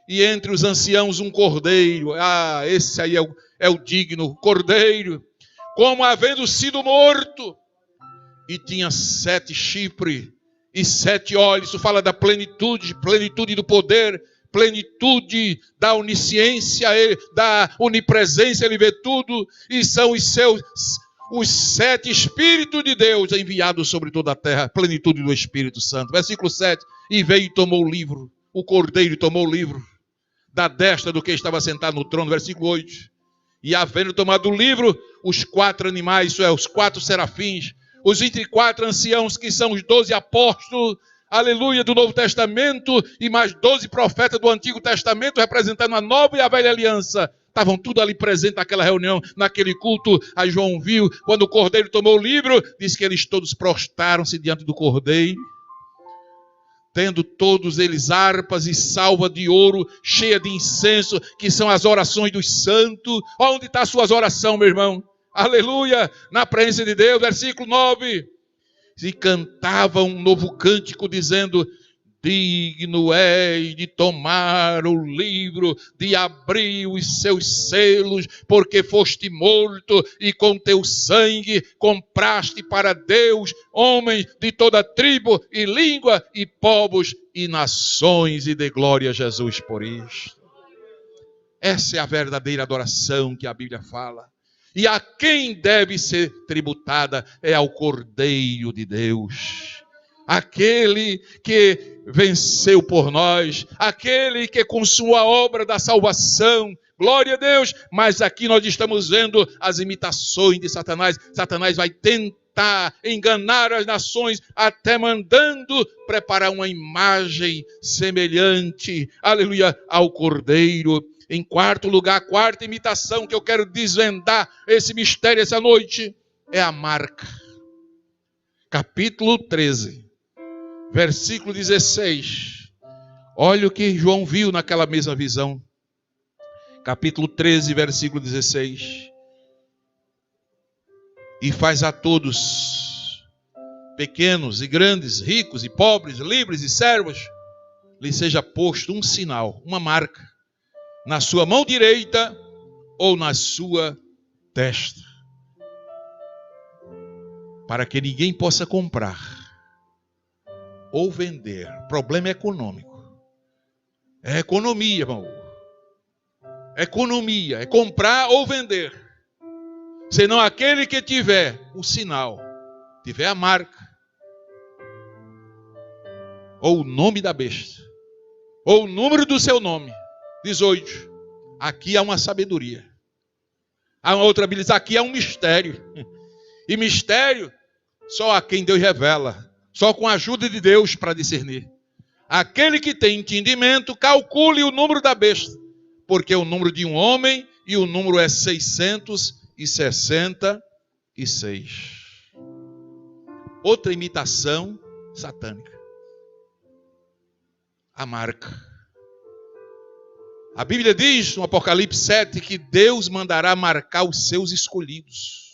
e entre os anciãos um cordeiro. Esse aí é o digno cordeiro, como havendo sido morto, e tinha 7 chifres e 7 olhos. Isso fala da plenitude do poder, plenitude da onisciência, da onipresença, ele vê tudo, e são os 7 Espíritos de Deus enviados sobre toda a terra, plenitude do Espírito Santo. Versículo 7, e veio e tomou o livro, o cordeiro tomou o livro, da destra do que estava sentado no trono. Versículo 8, e havendo tomado o livro, os 4 animais, isso é, os 4 serafins, os 24 anciãos, que são os 12 apóstolos, aleluia, do Novo Testamento, e mais 12 profetas do Antigo Testamento, representando a nova e a velha aliança, estavam tudo ali presente naquela reunião, naquele culto. Aí João viu, quando o cordeiro tomou o livro, diz que eles todos prostraram-se diante do cordeiro, tendo todos eles harpas e salva de ouro, cheia de incenso, que são as orações dos santos. Onde está as suas orações, meu irmão? Aleluia, na presença de Deus. Versículo 9, e cantava um novo cântico, dizendo, digno és de tomar o livro, de abrir os seus selos, porque foste morto e com teu sangue compraste para Deus homens de toda tribo e língua e povos e nações, e dê glória a Jesus por isto. Essa é a verdadeira adoração que a Bíblia fala. E a quem deve ser tributada é ao Cordeiro de Deus. Aquele que venceu por nós, aquele que consumou a obra da salvação, glória a Deus. Mas aqui nós estamos vendo as imitações de Satanás. Satanás vai tentar enganar as nações, até mandando preparar uma imagem semelhante, aleluia, ao Cordeiro. Em quarto lugar, a quarta imitação que eu quero desvendar esse mistério essa noite, é a marca. Capítulo 13. Versículo 16. Olha o que João viu naquela mesma visão. Capítulo 13, versículo 16. E faz a todos, pequenos e grandes, ricos e pobres, livres e servos, lhe seja posto um sinal, uma marca, na sua mão direita ou na sua testa, para que ninguém possa comprar ou vender. Problema econômico. É economia, irmão. Economia, é comprar ou vender. Senão aquele que tiver o sinal, tiver a marca, ou o nome da besta, ou o número do seu nome. 18. Aqui há uma sabedoria. Há uma outra habilidade. Aqui há um mistério. E mistério só a quem Deus revela. Só com a ajuda de Deus para discernir. Aquele que tem entendimento, calcule o número da besta. Porque é o número de um homem e o número é 666. Outra imitação satânica. A marca. A Bíblia diz no Apocalipse 7 que Deus mandará marcar os seus escolhidos.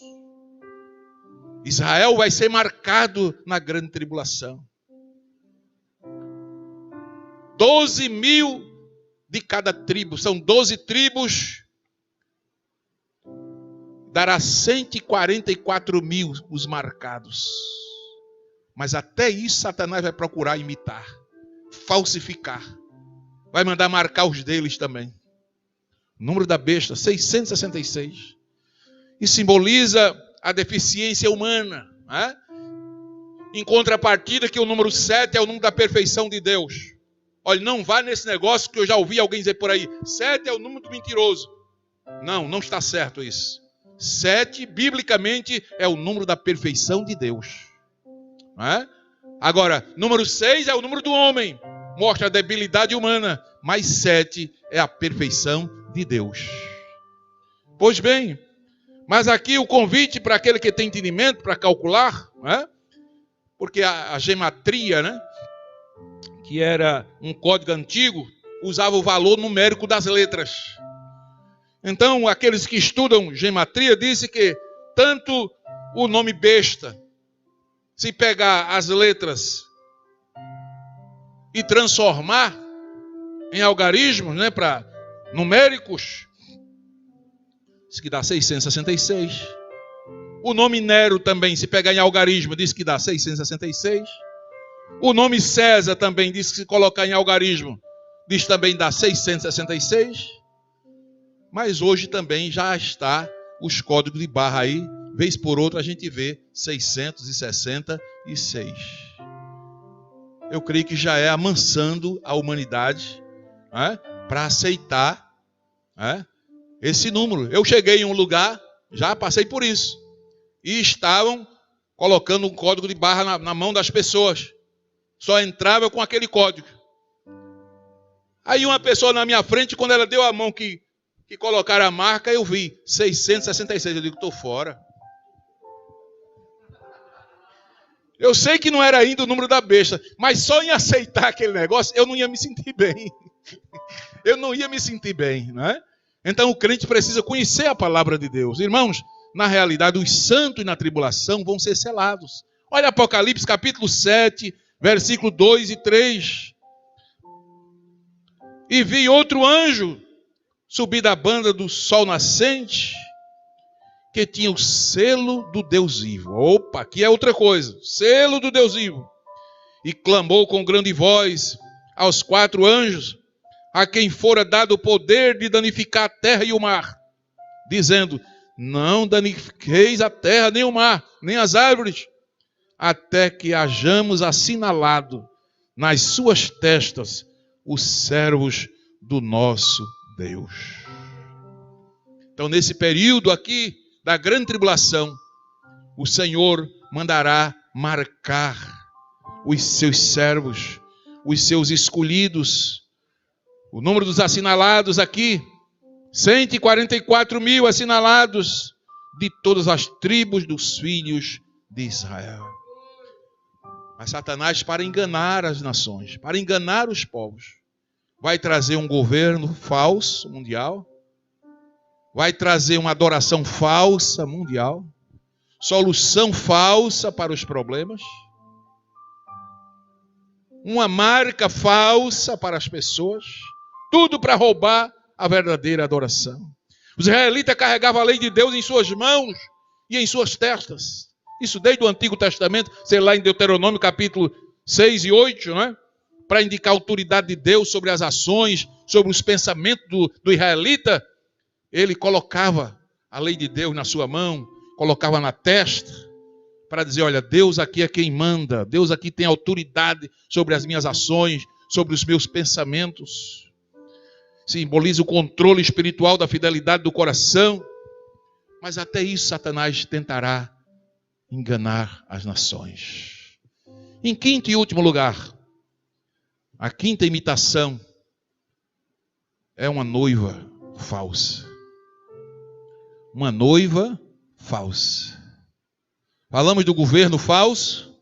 Israel vai ser marcado na grande tribulação. 12.000 de cada tribo, são 12 tribos, dará 144.000 os marcados. Mas até isso Satanás vai procurar imitar, falsificar. Vai mandar marcar os deles também. O número da besta, 666. E simboliza a deficiência humana. Né? Em contrapartida que o número 7 é o número da perfeição de Deus. Olha, não vá nesse negócio que eu já ouvi alguém dizer por aí. 7 é o número do mentiroso. Não está certo isso. 7, biblicamente, é o número da perfeição de Deus. Não é? Agora, número 6 é o número do homem. Mostra a debilidade humana. Mas 7 é a perfeição de Deus. Pois bem, mas aqui o convite para aquele que tem entendimento, para calcular, né? Porque a gematria, né? Que era um código antigo, usava o valor numérico das letras. Então, aqueles que estudam gematria dizem que tanto o nome besta, se pegar as letras e transformar em algarismos, né, para numéricos, diz que dá 666. O nome Nero também, se pegar em algarismo, diz que dá 666. O nome César também diz que se colocar em algarismo, diz também dá 666. Mas hoje também já está os códigos de barra aí, vez por outra a gente vê 666. Eu creio que já é amansando a humanidade, né, para aceitar, né, esse número. Eu cheguei em um lugar, já passei por isso, e estavam colocando um código de barra na mão das pessoas. Só entrava com aquele código. Aí uma pessoa na minha frente, quando ela deu a mão que colocaram a marca, eu vi 666. Eu digo, estou fora. Eu sei que não era ainda o número da besta, mas só em aceitar aquele negócio, eu não ia me sentir bem. Eu não ia me sentir bem, não é? Então o crente precisa conhecer a palavra de Deus. Irmãos, na realidade, os santos na tribulação vão ser selados. Olha Apocalipse capítulo 7, versículo 2 e 3. E vi outro anjo subir da banda do sol nascente, que tinha o selo do Deus vivo. Opa, aqui é outra coisa. Selo do Deus vivo. E clamou com grande voz aos 4 anjos, a quem fora dado o poder de danificar a terra e o mar, dizendo, não danifiqueis a terra, nem o mar, nem as árvores, até que hajamos assinalado nas suas testas os servos do nosso Deus. Então, nesse período aqui da grande tribulação, o Senhor mandará marcar os seus servos, os seus escolhidos. O número dos assinalados aqui, 144 mil assinalados de todas as tribos dos filhos de Israel. Mas Satanás, para enganar as nações, para enganar os povos, vai trazer um governo falso mundial, vai trazer uma adoração falsa mundial, solução falsa para os problemas, uma marca falsa para as pessoas, tudo para roubar a verdadeira adoração. Os israelitas carregavam a lei de Deus em suas mãos e em suas testas. Isso desde o Antigo Testamento, sei lá em Deuteronômio capítulo 6 e 8, não é? Para indicar a autoridade de Deus sobre as ações, sobre os pensamentos do israelita. Ele colocava a lei de Deus na sua mão, colocava na testa, para dizer, olha, Deus aqui é quem manda, Deus aqui tem autoridade sobre as minhas ações, sobre os meus pensamentos. Simboliza o controle espiritual da fidelidade do coração. Mas até isso Satanás tentará enganar as nações. Em quinto e último lugar, a quinta imitação é uma noiva falsa. Uma noiva falsa. Falamos do governo falso,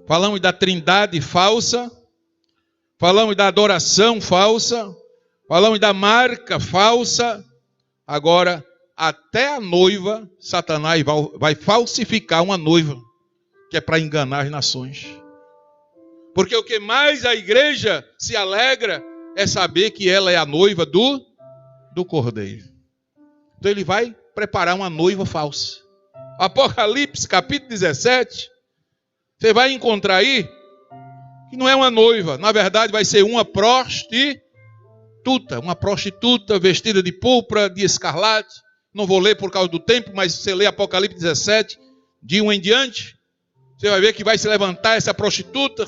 falamos da trindade falsa, falamos da adoração falsa, falamos da marca falsa. Agora, até a noiva, Satanás vai falsificar uma noiva, que é para enganar as nações. Porque o que mais a igreja se alegra é saber que ela é a noiva do Cordeiro. Então ele vai preparar uma noiva falsa. Apocalipse capítulo 17, você vai encontrar aí que não é uma noiva, na verdade vai ser uma prostituta vestida de púrpura, de escarlate. Não vou ler por causa do tempo, mas você lê Apocalipse 17, de 1 em diante, você vai ver que vai se levantar essa prostituta,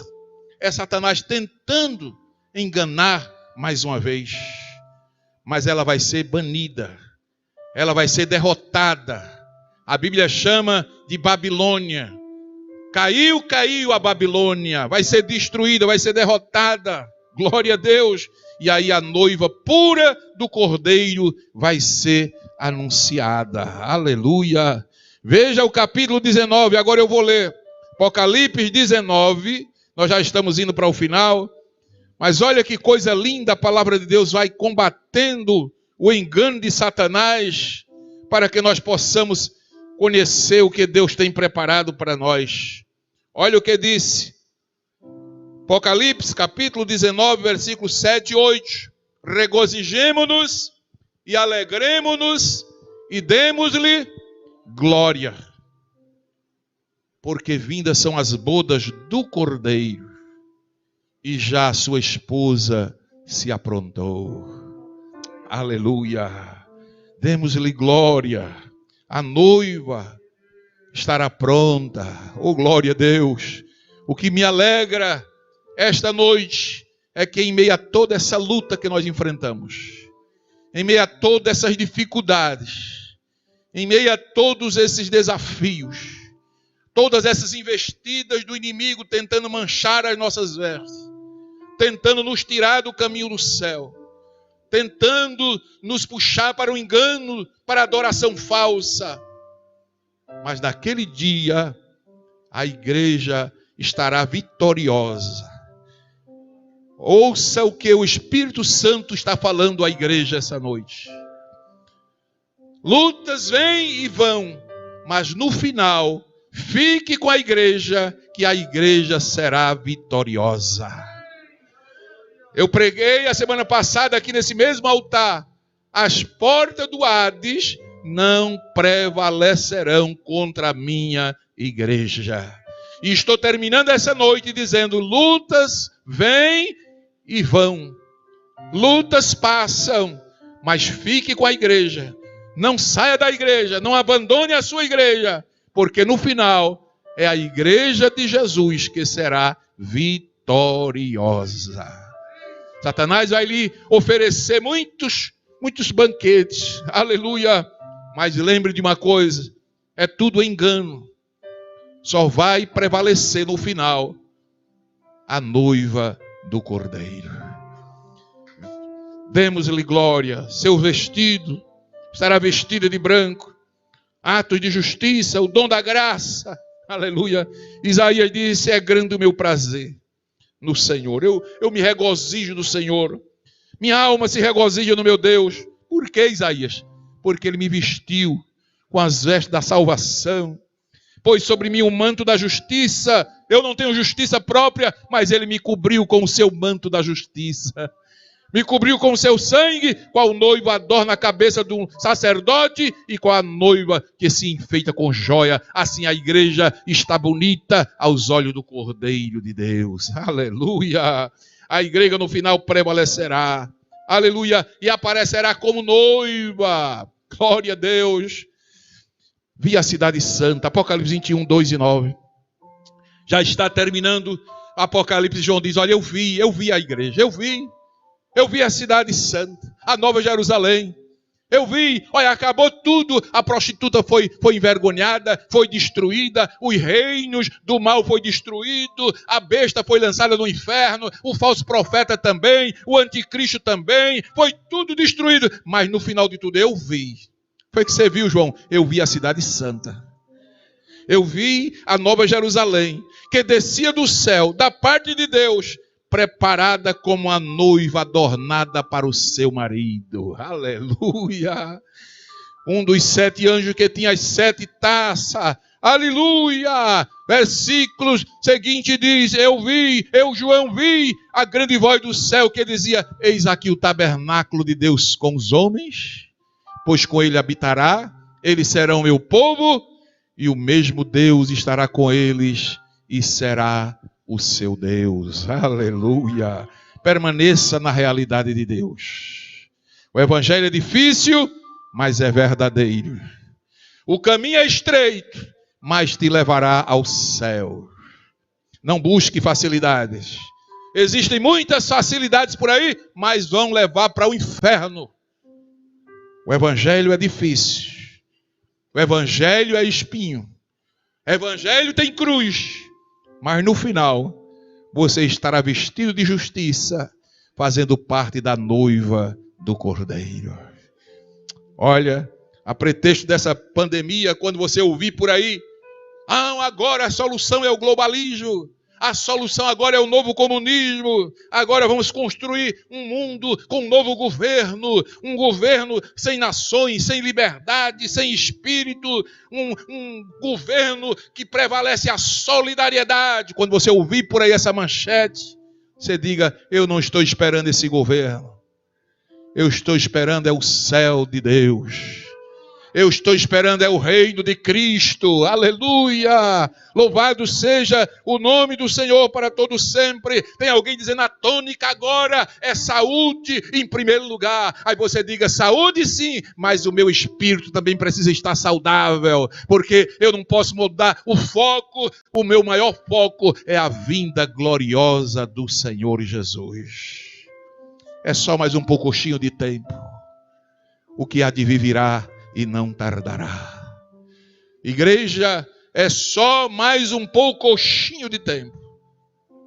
é Satanás tentando enganar mais uma vez. Mas ela vai ser banida, ela vai ser derrotada. A Bíblia chama de Babilônia, Caiu a Babilônia, vai ser destruída, vai ser derrotada. Glória a Deus. E aí a noiva pura do Cordeiro vai ser anunciada. Aleluia. Veja o capítulo 19, agora eu vou ler. Apocalipse 19, nós já estamos indo para o final. Mas olha que coisa linda, a palavra de Deus vai combatendo o engano de Satanás para que nós possamos conhecer o que Deus tem preparado para nós. Olha o que disse. Apocalipse, capítulo 19, versículos 7 e 8. Regozijemo-nos e alegremo-nos e demos-lhe glória. Porque vindas são as bodas do Cordeiro e já a sua esposa se aprontou. Aleluia. Demos-lhe glória. A noiva estará pronta. Oh, glória a Deus. O que me alegra esta noite é que em meio a toda essa luta que nós enfrentamos, em meio a todas essas dificuldades, em meio a todos esses desafios, todas essas investidas do inimigo tentando manchar as nossas vestes, tentando nos tirar do caminho do céu, tentando nos puxar para o engano, para a adoração falsa. Mas naquele dia, a igreja estará vitoriosa. Ouça o que o Espírito Santo está falando à igreja essa noite. Lutas vêm e vão, mas no final, fique com a igreja, que a igreja será vitoriosa. Eu preguei a semana passada aqui nesse mesmo altar. As portas do Hades não prevalecerão contra a minha igreja. E estou terminando essa noite dizendo: lutas vêm e vão. Lutas passam, mas fique com a igreja. Não saia da igreja, não abandone a sua igreja, porque no final é a igreja de Jesus que será vitoriosa. Satanás vai lhe oferecer muitos banquetes, aleluia, mas lembre de uma coisa, é tudo engano, só vai prevalecer no final a noiva do Cordeiro. Demos-lhe glória, seu vestido estará vestido de branco, atos de justiça, o dom da graça, aleluia. Isaías disse: é grande o meu prazer no Senhor, eu me regozijo no Senhor, minha alma se regozija no meu Deus. Por que, Isaías? Porque Ele me vestiu com as vestes da salvação, pôs sobre mim o manto da justiça. Eu não tenho justiça própria, mas Ele me cobriu com o seu manto da justiça, me cobriu com o seu sangue, qual noivo adorna a cabeça de um sacerdote e qual a noiva que se enfeita com joia. Assim a igreja está bonita aos olhos do Cordeiro de Deus. Aleluia! A igreja no final prevalecerá. Aleluia! E aparecerá como noiva. Glória a Deus! Vi a cidade santa. Apocalipse 21, 2 e 9. Já está terminando. Apocalipse, João diz: olha, eu vi a igreja, eu vi a cidade santa, a nova Jerusalém. Eu vi, olha, acabou tudo. A prostituta foi envergonhada, foi destruída. Os reinos do mal foi destruído. A besta foi lançada no inferno. O falso profeta também. O anticristo também. Foi tudo destruído. Mas no final de tudo eu vi. Foi que você viu, João? Eu vi a cidade santa. Eu vi a nova Jerusalém, que descia do céu, da parte de Deus, preparada como a noiva adornada para o seu marido. Aleluia! Um dos 7 anjos que tinha as 7 taças. Aleluia! Versículos seguinte diz: eu João vi a grande voz do céu que dizia: eis aqui o tabernáculo de Deus com os homens, pois com ele habitará, eles serão meu povo, e o mesmo Deus estará com eles e será o seu Deus. Aleluia! Permaneça na realidade de Deus. O evangelho é difícil, mas é verdadeiro. O caminho é estreito, mas te levará ao céu. Não busque facilidades. Existem muitas facilidades por aí, mas vão levar para o inferno. O evangelho é difícil. O evangelho é espinho. O evangelho tem cruz. Mas no final, você estará vestido de justiça, fazendo parte da noiva do Cordeiro. Olha, a pretexto dessa pandemia, quando você ouvir por aí, agora a solução é o globalismo, a solução agora é o novo comunismo, agora vamos construir um mundo com um novo governo, um governo sem nações, sem liberdade, sem espírito, um governo que prevalece a solidariedade. Quando você ouvir por aí essa manchete, você diga: eu não estou esperando esse governo, eu estou esperando é o céu de Deus. Eu estou esperando é o reino de Cristo. Aleluia! Louvado seja o nome do Senhor para todo sempre. Tem alguém dizendo: a tônica agora é saúde em primeiro lugar. Aí você diga: saúde sim, mas o meu espírito também precisa estar saudável, porque eu não posso mudar o foco. O meu maior foco é a vinda gloriosa do Senhor Jesus. É só mais um pouquinho de tempo. O que há de vir virá e não tardará. Igreja, é só mais um pouquinho de tempo.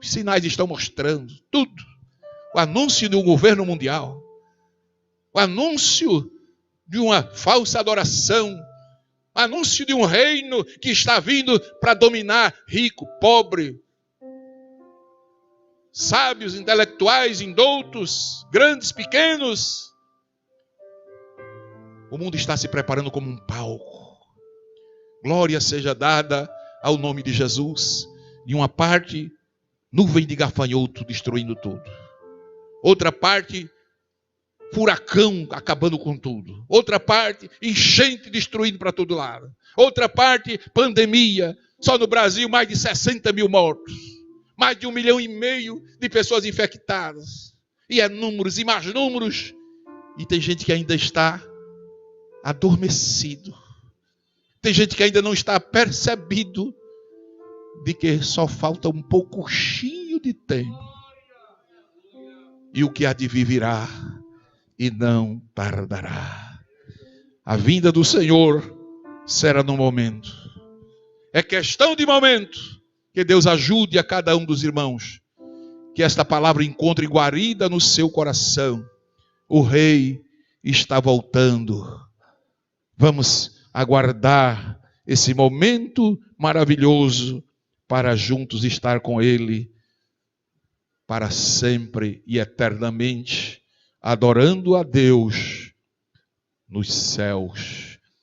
Os sinais estão mostrando tudo. O anúncio de um governo mundial, o anúncio de uma falsa adoração, o anúncio de um reino que está vindo para dominar rico, pobre, sábios, intelectuais, indoutos, grandes, pequenos. O mundo está se preparando como um palco. Glória seja dada ao nome de Jesus. De uma parte, nuvem de gafanhoto destruindo tudo. Outra parte, furacão acabando com tudo. Outra parte, enchente destruindo para todo lado. Outra parte, pandemia. Só no Brasil, mais de 60 mil mortos. Mais de 1,5 milhão de pessoas infectadas. E é números e mais números. E tem gente que ainda está adormecido. Tem gente que ainda não está percebido de que só falta um pouquinho de tempo. E o que há de vir virá e não tardará. A vinda do Senhor será no momento. É questão de momento. Que Deus ajude a cada um dos irmãos. Que esta palavra encontre guarida no seu coração. O Rei está voltando. Vamos aguardar esse momento maravilhoso para juntos estar com Ele para sempre e eternamente, adorando a Deus nos céus.